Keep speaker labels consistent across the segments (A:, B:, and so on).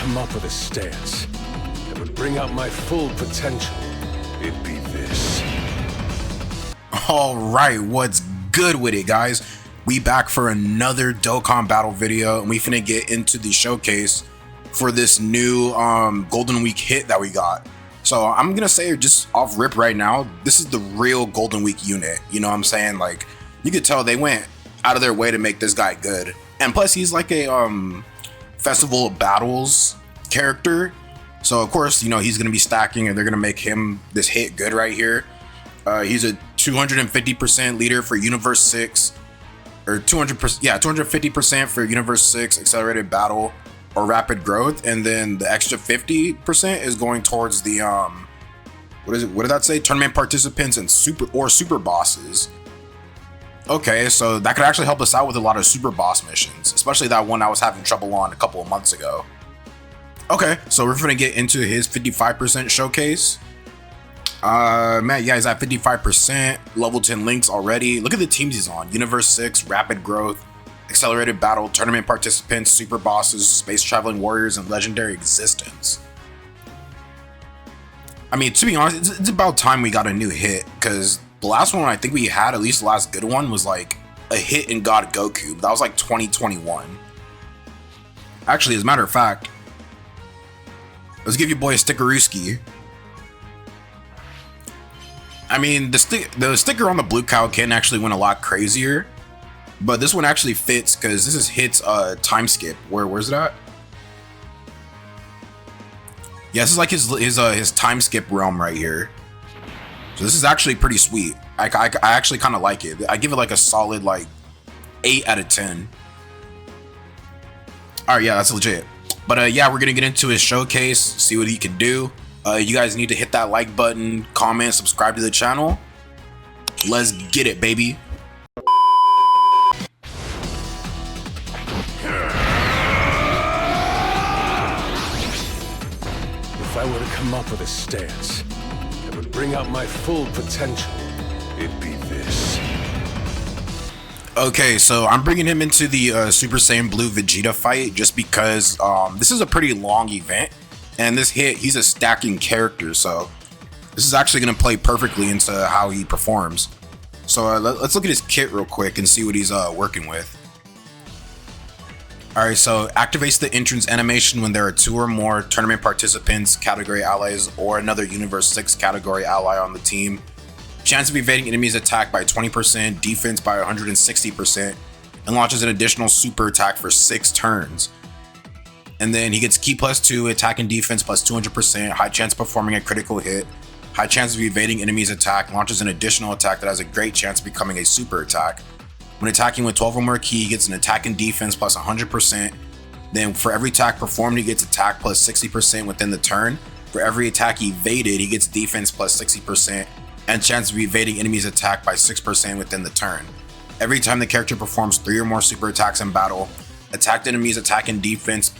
A: come up with a stance that would bring out my full potential, it'd be this.
B: Alright, what's good with it, guys? We back for another Dokkan battle video, and we finna get into the showcase for this new Golden Week hit that we got. So I'm gonna say just off rip right now, this is the real Golden Week unit. You know what I'm saying? Like, you could tell they went out of their way to make this guy good. And plus he's like a Festival of Battles character. So of course, you know, he's gonna be stacking and they're gonna make him this hit good right here. He's a 250% leader for Universe 6. Or 200%, yeah, 250% for Universe 6 Accelerated Battle or Rapid Growth, and then the extra 50% is going towards the what is it? What did that say? Tournament participants and super bosses. Okay, so that could actually help us out with a lot of super boss missions, especially that one I was having trouble on a couple of months ago. Okay, so we're gonna get into his 55% showcase. Man, yeah, he's at 55%, level 10 links already. Look at the teams he's on: Universe 6, Rapid Growth, Accelerated Battle, Tournament Participants, Super Bosses, Space Traveling Warriors, and Legendary Existence. I mean, to be honest, it's about time we got a new hit, because the last one I think we had, at least the last good one, was like a hit in God Goku. That was like 2021. Actually, as a matter of fact, let's give your boy a stickerooski. I mean, the sticker on the blue cow can actually went a lot crazier, but this one actually fits because this is hits time skip. Where's it at? Yeah, this is like his time skip realm right here. So this is actually pretty sweet. I actually kind of like it. I give it like a solid like 8 out of 10. All right, yeah, that's legit. But yeah, we're gonna get into his showcase, see what he can do. You guys need to hit that like button, comment, subscribe to the channel. Let's get it, baby.
A: If I were to come up with a stance that would bring out my full potential, it'd be this.
B: Okay, so I'm bringing him into the Super Saiyan Blue Vegeta fight just because this is a pretty long event. And this hit, he's a stacking character, so this is actually going to play perfectly into how he performs. So let's look at his kit real quick and see what he's working with. Alright, so activates the entrance animation when there are 2 or more tournament participants, category allies, or another Universe 6 category ally on the team. Chance of evading enemies attack by 20%, defense by 160%, and launches an additional super attack for 6 turns. And then he gets Ki +2, attack and defense plus 200%, high chance of performing a critical hit, high chance of evading enemies attack, launches an additional attack that has a great chance of becoming a super attack. When attacking with 12 or more Ki, he gets an attack and defense plus 100%. Then for every attack performed, he gets attack plus 60% within the turn. For every attack evaded, he gets defense plus 60% and chance of evading enemies attack by 6% within the turn. Every time the character performs 3 or more super attacks in battle, attacked enemies attack and defense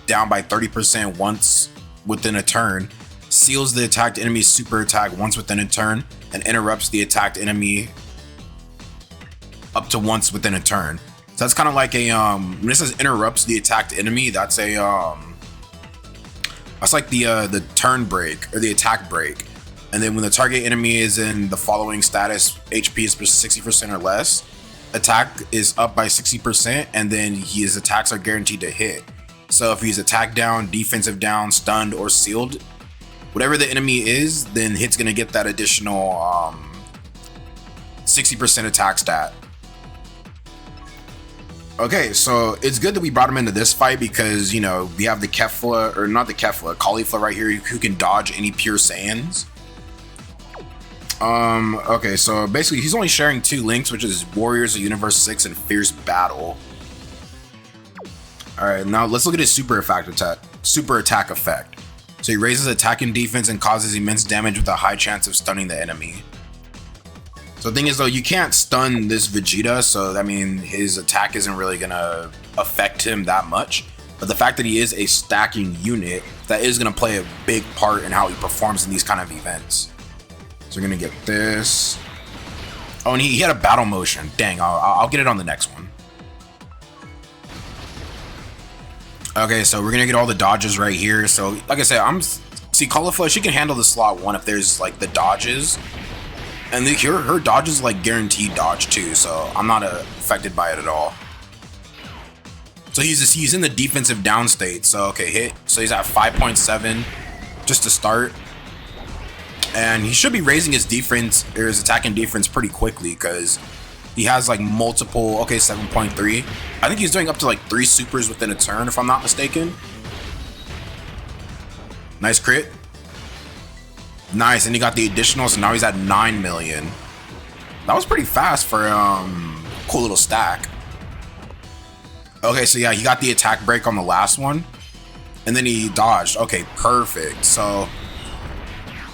B: down by 30% once within a turn, seals the attacked enemy's super attack once within a turn, and interrupts the attacked enemy up to once within a turn. So that's kind of like a when it says interrupts the attacked enemy, that's a that's like the turn break or the attack break. And then when the target enemy is in the following status, HP is 60% or less, attack is up by 60%, and then his attacks are guaranteed to hit. So if he's attack down, defensive down, stunned, or sealed, whatever the enemy is, then hit's gonna get that additional 60% attack stat. Okay, so it's good that we brought him into this fight because, you know, we have the Kefla, or not the Kefla, Caulifla right here who can dodge any pure Saiyans. Okay, so basically he's only sharing 2 links, which is Warriors of Universe 6 and Fierce Battle. Alright, now let's look at his super attack effect. So he raises attack and defense and causes immense damage with a high chance of stunning the enemy. So the thing is though, you can't stun this Vegeta, so I mean his attack isn't really gonna affect him that much. But the fact that he is a stacking unit, that is gonna play a big part in how he performs in these kind of events. So we're gonna get this. Oh, and he had a battle motion. Dang, I'll get it on the next one. Okay, so we're gonna get all the dodges right here. So like I said, see Caulifla, she can handle the slot 1 if there's like the dodges. And her dodge is like guaranteed dodge too, so I'm not affected by it at all. So he's in the defensive down state. So okay, hit. So he's at 5.7 just to start. And he should be raising his defense or his attack and defense pretty quickly because he has like multiple, okay, 7.3. I think he's doing up to like 3 supers within a turn if I'm not mistaken. Nice crit. Nice, and he got the additional, so now he's at 9 million. That was pretty fast for cool little stack. Okay, so yeah, he got the attack break on the last one, and then he dodged. Okay, perfect. So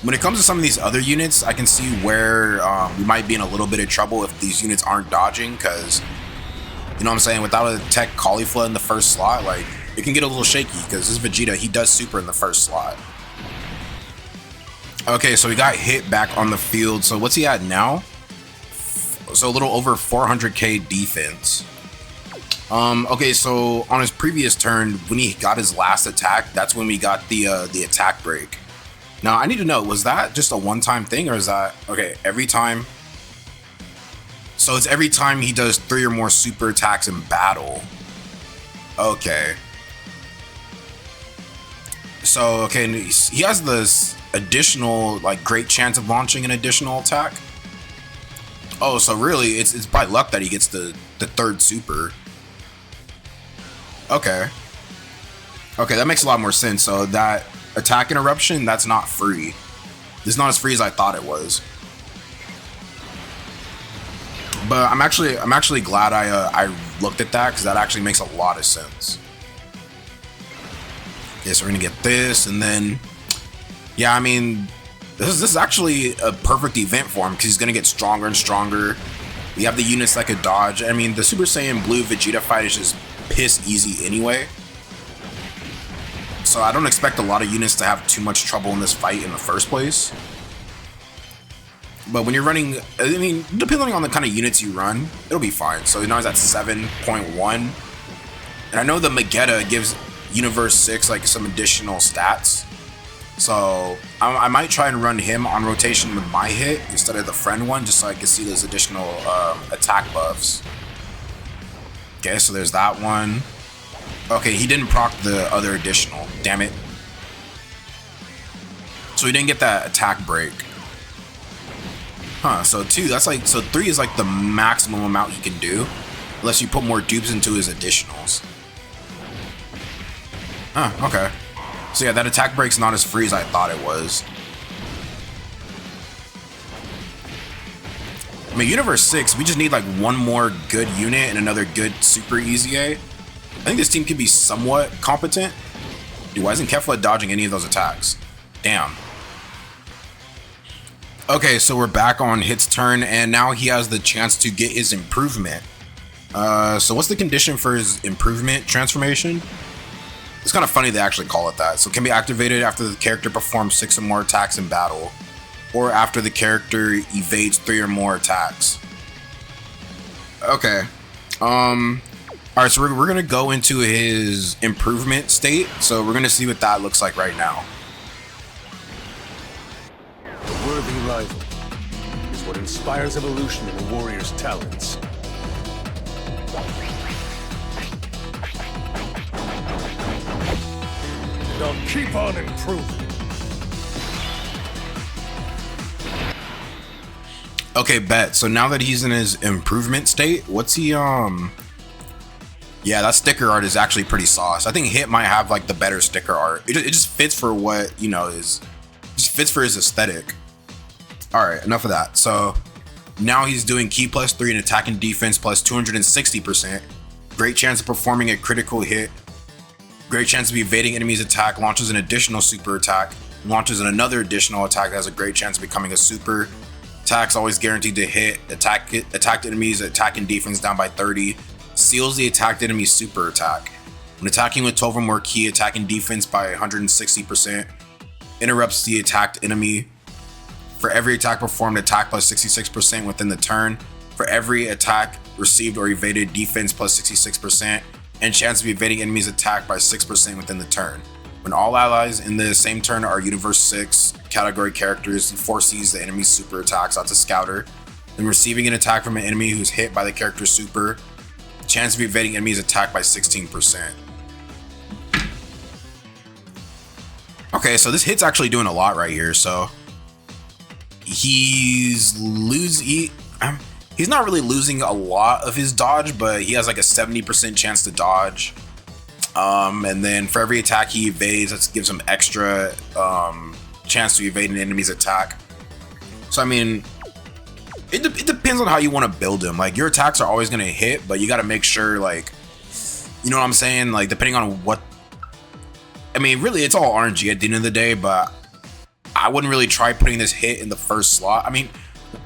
B: when it comes to some of these other units, I can see where we might be in a little bit of trouble if these units aren't dodging, because you know what I'm saying, without a tech Caulifla in the first slot, like it can get a little shaky because this Vegeta, he does super in the first slot. Okay, so we got hit back on the field. So what's he at now? So a little over 400k defense. Okay, so on his previous turn, when he got his last attack, that's when we got the attack break. Now I need to know, was that just a one-time thing, or is that okay every time? So it's every time he does 3 or more super attacks in battle. Okay. So okay, he has this additional like great chance of launching an additional attack. Oh, so really it's by luck that he gets the 3rd super. Okay, that makes a lot more sense. So that attack interruption, that's not free. It's not as free as I thought it was. But I'm actually glad I looked at that, because that actually makes a lot of sense. Okay, so we're gonna get this, and then yeah, I mean, this is actually a perfect event for him because he's gonna get stronger and stronger. We have the units that could dodge. I mean, the Super Saiyan Blue Vegeta fight is just piss easy anyway. So I don't expect a lot of units to have too much trouble in this fight in the first place. But when you're running, I mean, depending on the kind of units you run, it'll be fine. So now he's at 7.1. And I know the Megetta gives Universe 6 like some additional stats. So I might try and run him on rotation with my hit instead of the friend one, just so I can see those additional attack buffs. Okay, so there's that one. Okay, he didn't proc the other additional. Damn it. So he didn't get that attack break. Huh, so 2, that's like, so 3 is like the maximum amount he can do, unless you put more dupes into his additionals. Huh, okay. So yeah, that attack break's not as free as I thought it was. I mean, Universe 6, we just need like one more good unit and another good super easy A. I think this team can be somewhat competent. Dude, why isn't Kefla dodging any of those attacks? Damn. Okay, so we're back on Hit's turn, and now he has the chance to get his improvement. So what's the condition for his improvement transformation? It's kind of funny they actually call it that. So it can be activated after the character performs 6 or more attacks in battle, or after the character evades 3 or more attacks. Okay. Alright, so we're gonna go into his improvement state. So we're gonna see what that looks like right now.
A: A worthy rival is what inspires evolution in a warrior's talents. And I'll keep on improving.
B: Okay, bet. So now that he's in his improvement state, what's he, yeah, that sticker art is actually pretty sauce. I think Hit might have like the better sticker art. It just fits for what, you know, just fits for his aesthetic. All right, enough of that. So now he's doing Ki +3 and attack and defense plus 260%. Great chance of performing a critical hit. Great chance of evading enemies' attack. Launches an additional super attack. Launches another additional attack that has a great chance of becoming a super. Attack's always guaranteed to hit. Attacked enemies attack and defense down by 30. Seals the attacked enemy's super attack. When attacking with 12 or more Ki, attack and defense by 160%. Interrupts the attacked enemy. For every attack performed, attack plus 66% within the turn. For every attack received or evaded, defense plus 66%. and chance of evading enemies attack by 6% within the turn. When all allies in the same turn are Universe 6 category characters, he foresees the enemy's super attacks out to Scouter. When receiving an attack from an enemy who's hit by the character's super, the chance of evading enemies attack by 16%. Okay, so this hit's actually doing a lot right here. So he's not really losing a lot of his dodge, but he has like a 70% chance to dodge. And then for every attack he evades, that gives him extra chance to evade an enemy's attack. So I mean, it depends on how you want to build him. Like, your attacks are always going to hit, but you got to make sure, like, you know what I'm saying? Like, depending on what, I mean, really, it's all RNG at the end of the day, but I wouldn't really try putting this hit in the first slot. I mean,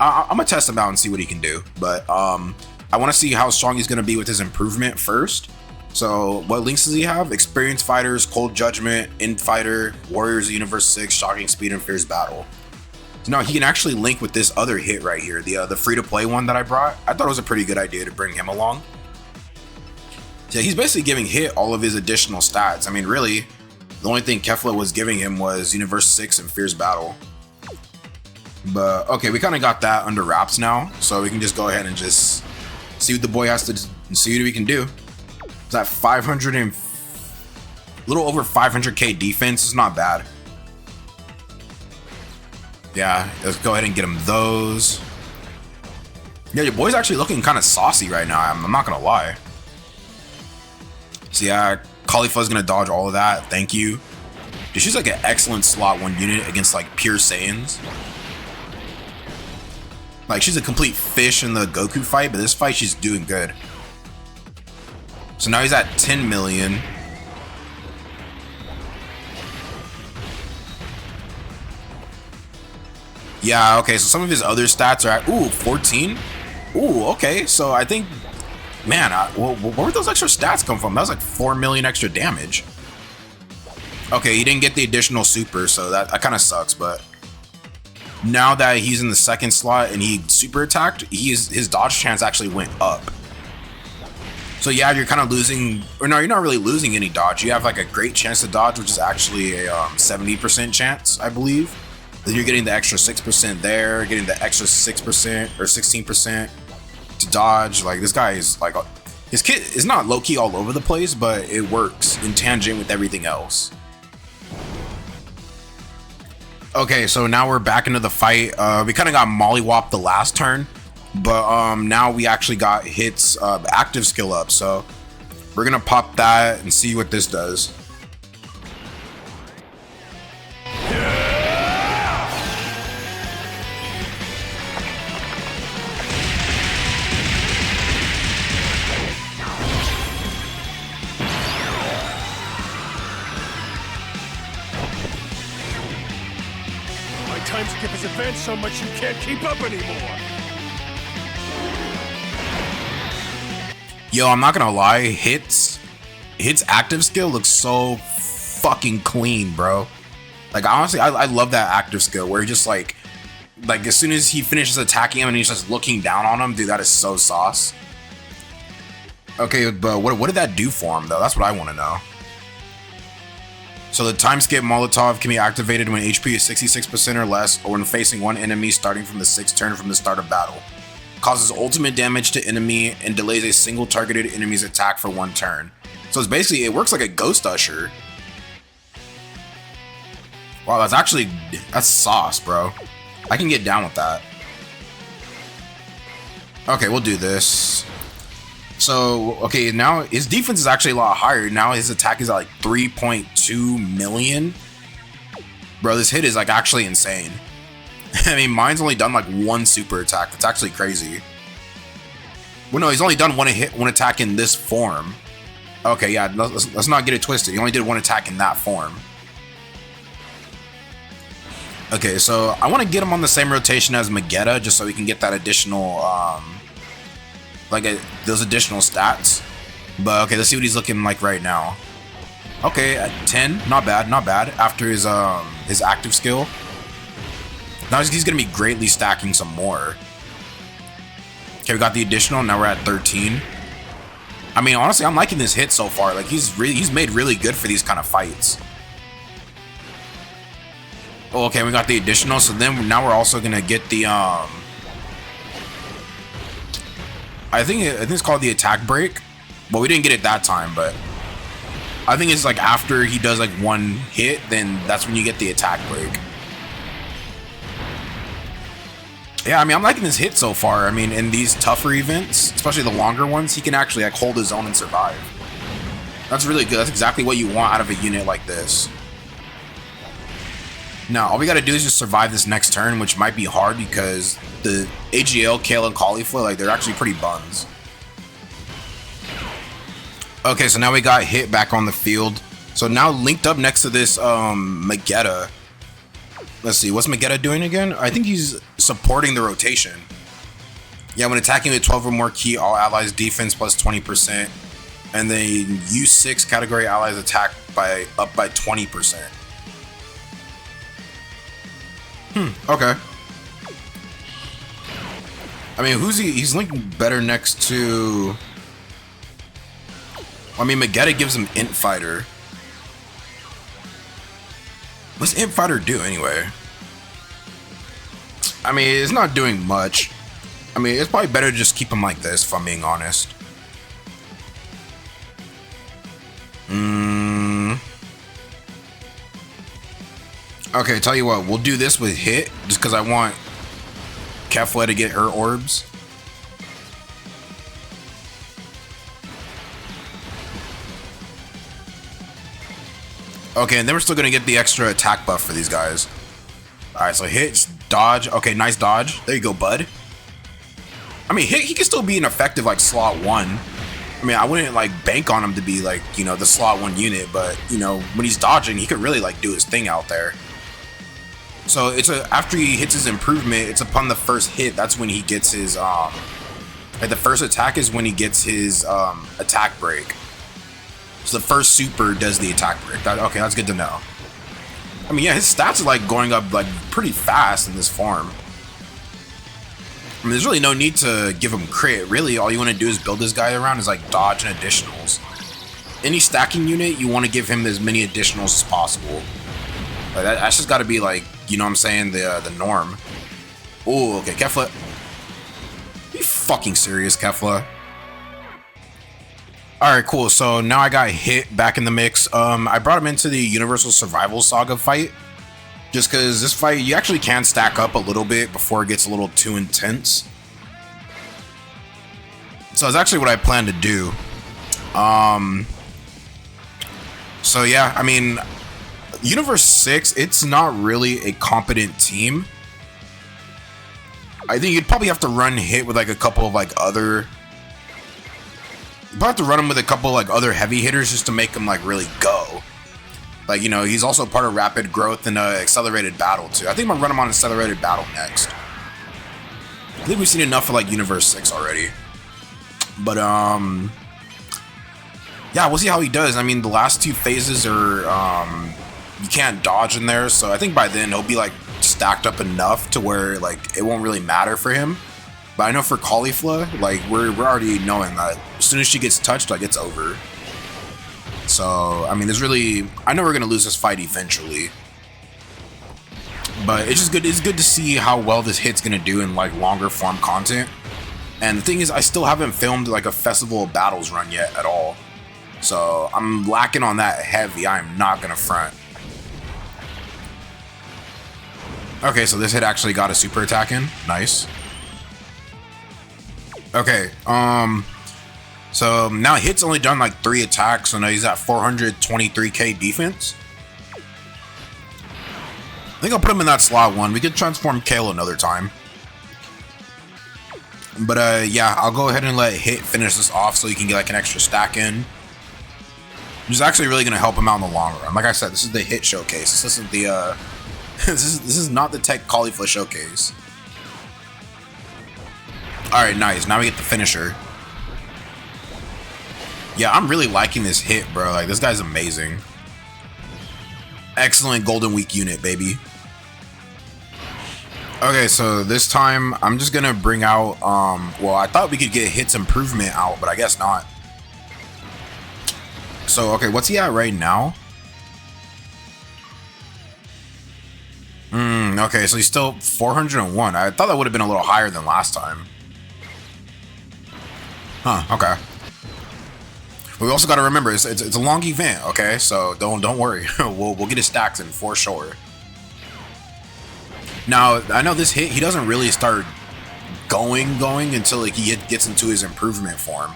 B: I'm gonna test him out and see what he can do, but I want to see how strong he's going to be with his improvement first. So what links does he have? Experienced Fighters, Cold Judgment, Infighter, Warriors of Universe 6, Shocking Speed, and Fierce Battle. So now he can actually link with this other hit right here, the free-to-play one that I brought. I thought it was a pretty good idea to bring him along. So he's basically giving Hit all of his additional stats. I mean, really, the only thing Kefla was giving him was Universe 6 and Fierce Battle. But okay, we kind of got that under wraps now, so we can just go ahead and just see what the boy has to see what he can do. It's at 500 and little over 500k defense. Is not bad. Yeah, let's go ahead and get him those. Yeah, your boy's actually looking kind of saucy right now. I'm not gonna lie. So yeah, Khalifa's gonna dodge all of that. Thank you. Dude, she's like an excellent slot 1 unit against like pure Saiyans. Like, she's a complete fish in the Goku fight, but this fight she's doing good. So now he's at 10 million. Yeah, okay, so some of his other stats are at, ooh, 14? Ooh, okay, so I think, man, where would those extra stats come from? That was like 4 million extra damage. Okay, he didn't get the additional super, so that kind of sucks, but now that he's in the second slot and he super attacked, his dodge chance actually went up. So yeah, you're kind of losing, or no, you're not really losing any dodge. You have like a great chance to dodge, which is actually a 70% chance, I believe. Then you're getting the extra 6% there, getting the extra 6% or 16% to dodge. Like, this guy is like, his kit is not low-key all over the place, but it works in tangent with everything else. Okay, so now we're back into the fight. We kind of got mollywopped the last turn, but now we actually got Hit's active skill up. So we're gonna pop that and see what this does.
A: Time skip has advanced so much you can't keep up anymore.
B: Yo, I'm not gonna lie, Hit's active skill looks so fucking clean, bro. Like, honestly, I love that active skill where he just like as soon as he finishes attacking him and he's just looking down on him, dude, that is so sauce. Okay, but what did that do for him though? That's what I want to know. So the time skip Molotov can be activated when HP is 66% or less, or when facing one enemy starting from the 6th turn from the start of battle. Causes ultimate damage to enemy and delays a single targeted enemy's attack for 1 turn. So it's basically, it works like a Ghost Usher. Wow, that's sauce, bro. I can get down with that. Okay, we'll do this. So, okay, now his defense is actually a lot higher. Now his attack is at like 3.2 million. Bro, this hit is like actually insane. I mean, mine's only done like 1 super attack. That's actually crazy. Well, no, he's only done one attack in this form. Okay, yeah, let's not get it twisted. He only did 1 attack in that form. Okay, so I want to get him on the same rotation as Magetta, just so we can get that additional, those additional stats. But okay, let's see what he's looking like right now. Okay, at 10, not bad, not bad. After his active skill, now he's gonna be greatly stacking some more. Okay, we got the additional. Now we're at 13. I mean, honestly, I'm liking this hit so far. Like, he's made really good for these kind of fights. Oh, okay, we got the additional. So then now we're also gonna get the I think it's called the attack break. Well, we didn't get it that time, but I think it's like after he does like one hit, then that's when you get the attack break. Yeah, I mean, I'm liking this hit so far. I mean, in these tougher events, especially the longer ones, he can actually like hold his own and survive. That's really good. That's exactly what you want out of a unit like this. Now, all we got to do is just survive this next turn, which might be hard because the AGL, Kale, and Caulifla, like, they're actually pretty buns. Okay, so now we got hit back on the field. So now linked up next to this Magetta. Let's see, what's Magetta doing again? I think he's supporting the rotation. Yeah, when attacking with 12 or more key, all allies defense plus 20%. And then U6 category allies attack up by 20%. Okay. I mean, who's he? He's linked better next to... I mean, Magetta gives him Int Fighter. What's Int Fighter do anyway? I mean, it's not doing much. I mean, it's probably better to just keep him like this, if I'm being honest. Okay, tell you what, we'll do this with hit, just because I want Kefla to get her orbs. Okay, and then we're still going to get the extra attack buff for these guys. Alright, so hit, dodge. Okay, nice dodge. There you go, bud. I mean, hit, he can still be an effective, like, slot 1. I mean, I wouldn't, like, bank on him to be, like, you know, the slot 1 unit, but, you know, when he's dodging, he could really, like, do his thing out there. So it's after he hits his improvement, it's upon the first hit, that's when he gets his, like, the first attack is when he gets his, attack break. So the first super does the attack break. Okay, that's good to know. I mean, yeah, his stats are, like, going up, like, pretty fast in this form. I mean, there's really no need to give him crit. Really, all you want to do is build this guy around is, like, dodge and additionals. Any stacking unit, you want to give him as many additionals as possible. Like, that's just got to be, like, you know what I'm saying, the norm. Oh, okay, Kefla. Are you fucking serious, Kefla? Alright, cool. So now I got hit back in the mix. I brought him into the Universal Survival Saga fight. Just because this fight, you actually can stack up a little bit before it gets a little too intense. So that's actually what I plan to do. So yeah, I mean, Universe 6, it's not really a competent team. I think you'd probably have to run hit with like a couple of like other... You'd probably have to run him with a couple of like other heavy hitters just to make him like really go. Like, you know, he's also part of Rapid Growth and Accelerated Battle too. I think I'm gonna run him on Accelerated Battle next. I think we've seen enough for like Universe 6 already. But yeah, we'll see how he does. I mean, the last two phases are you can't dodge in there, so I think by then he'll be like stacked up enough to where like it won't really matter for him. But I know for Caulifla, like we're already knowing that as soon as she gets touched, like it's over. So I mean, there's really, I know we're gonna lose this fight eventually, but it's just good. It's good to see how well this hit's gonna do in like longer form content. And the thing is, I still haven't filmed like a Festival of Battles run yet at all, so I'm lacking on that heavy. I am not gonna front. Okay, so this hit actually got a super attack in. Nice. Okay, so now hit's only done like 3 attacks, so now he's at 423k defense. I think I'll put him in that slot 1. We could transform Kale another time. But yeah, I'll go ahead and let hit finish this off so you can get like an extra stack in. Which is actually really gonna help him out in the long run. Like I said, this is the hit showcase. This isn't the this is not the Tech Caulifla showcase. Alright, nice. Now we get the finisher. Yeah, I'm really liking this hit, bro. Like, this guy's amazing. Excellent Golden Week unit, baby. Okay, so this time, I'm just gonna bring out, well, I thought we could get Hit's improvement out, but I guess not. So, okay, what's he at right now? Okay, so he's still 401. I thought that would have been a little higher than last time. Huh, okay. We also got to remember, it's a long event, okay? So don't worry. we'll get his stacks in for sure. Now, I know this hit, he doesn't really start going until like he gets into his improvement form.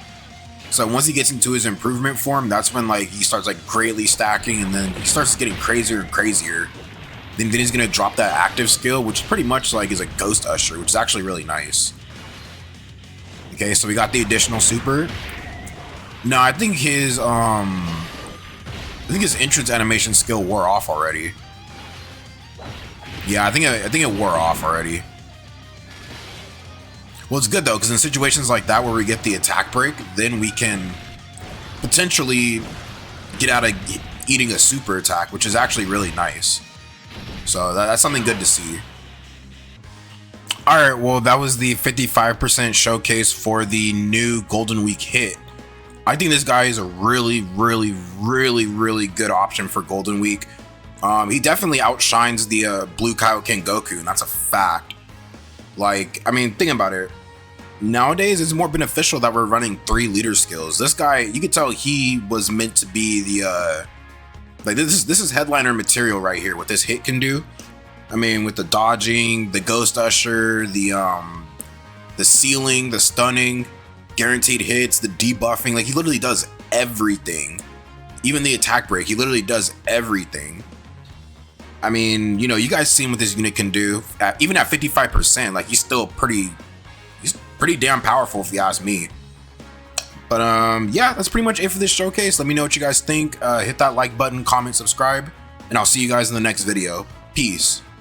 B: So once he gets into his improvement form, that's when like he starts like greatly stacking, and then he starts getting crazier and crazier. Then he's gonna drop that active skill, which pretty much like is a Ghost Usher, which is actually really nice. Okay, so we got the additional super. No, I think his entrance animation skill wore off already. Yeah, I think it wore off already. Well, it's good though, because in situations like that where we get the attack break, then we can potentially get out of eating a super attack, which is actually really nice. So that's something good to see. All right, well, that was the 55% showcase for the new Golden Week hit. I think this guy is a really good option for Golden Week. He definitely outshines the Blue Kaioken Goku, and that's a fact. Like, I mean, think about it. Nowadays, it's more beneficial that we're running 3 leader skills. This guy, you could tell he was meant to be the like this is headliner material right here. What this hit can do. I mean, with the dodging, the Ghost Usher, the sealing, the stunning, guaranteed hits, the debuffing. Like, he literally does everything. Even the attack break, he literally does everything. I mean, you know, you guys seen what this unit can do. Even at 55%, like, he's still pretty damn powerful if you ask me. But yeah, that's pretty much it for this showcase. Let me know what you guys think. Hit that like button, comment, subscribe, and I'll see you guys in the next video. Peace.